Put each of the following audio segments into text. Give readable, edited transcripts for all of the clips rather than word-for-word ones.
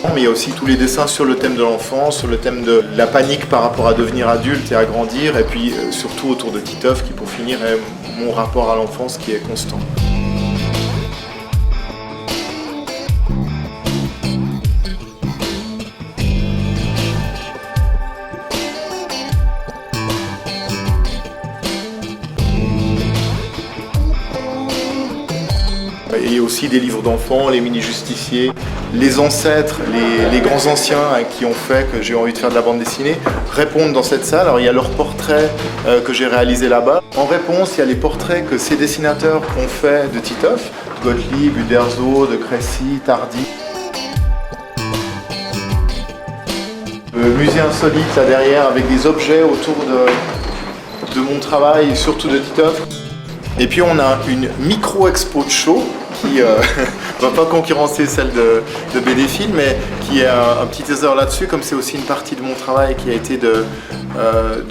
Mais il y a aussi tous les dessins sur le thème de l'enfance, sur le thème de la panique par rapport à devenir adulte et à grandir, et puis surtout autour de Titeuf qui, pour finir, est mon rapport à l'enfance qui est constant. Et aussi des livres d'enfants, les mini-justiciers, les ancêtres, les grands anciens qui ont fait que j'ai envie de faire de la bande dessinée répondent dans cette salle. Alors il y a leurs portraits que j'ai réalisés là-bas. En réponse, il y a les portraits que ces dessinateurs ont fait de Titeuf, Gottlieb, Uderzo, de Crécy, Tardy. Le musée insolite là derrière avec des objets autour de mon travail, surtout de Titeuf. Et puis on a une micro-expo de show qui ne va pas concurrencer celle de BD Film, mais qui est un petit teaser là-dessus, comme c'est aussi une partie de mon travail qui a été de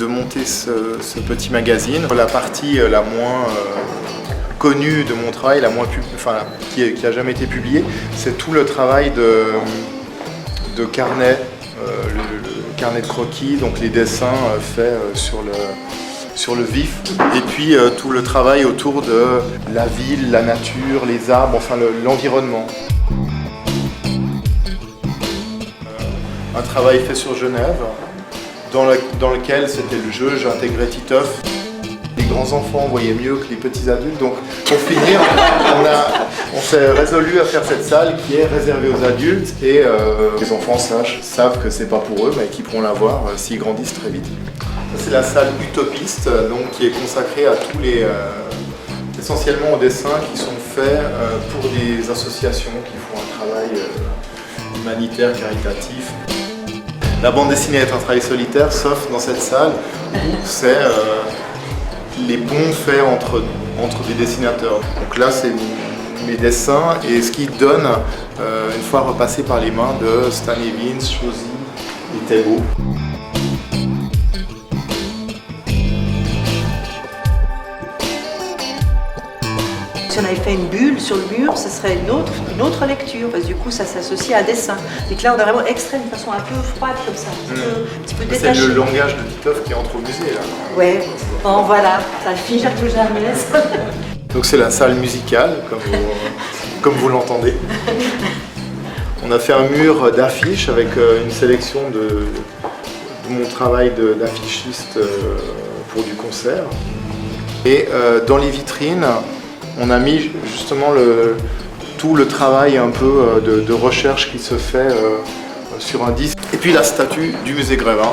monter ce petit magazine. La partie la moins connue de mon travail, qui a jamais été publiée, c'est tout le travail de carnet, le carnet de croquis, donc les dessins faits sur le vif, et puis tout le travail autour de la ville, la nature, les arbres, enfin l'environnement. Un travail fait sur Genève, dans lequel c'était le jeu, j'ai intégré Titeuf. Les grands enfants voyaient mieux que les petits adultes, donc pour finir, on s'est résolu à faire cette salle qui est réservée aux adultes, et les enfants savent que c'est pas pour eux, mais qu'ils pourront la voir s'ils grandissent très vite. C'est la salle Utopiste, donc, qui est consacrée à tous essentiellement aux dessins qui sont faits pour des associations qui font un travail humanitaire, caritatif. La bande dessinée est un travail solitaire, sauf dans cette salle où c'est les ponts faits entre des dessinateurs. Donc là, c'est mes dessins et ce qui donne, une fois repassé par les mains de Stan Evans, Chosy et Thébault. Si on avait fait une bulle sur le mur, ce serait une autre lecture, parce que du coup ça s'associe à un dessin. Et que là on a vraiment extrait d'une façon un peu froide comme ça, un petit peu détachée. C'est le langage de Titeuf qui entre au musée là. Ouais, bon voilà, ça finira tout jamais. Donc c'est la salle musicale, comme vous l'entendez. On a fait un mur d'affiches avec une sélection de mon travail d'affichiste pour du concert. Et dans les vitrines, on a mis justement tout le travail un peu de recherche qui se fait sur un disque. Et puis la statue du musée Grévin.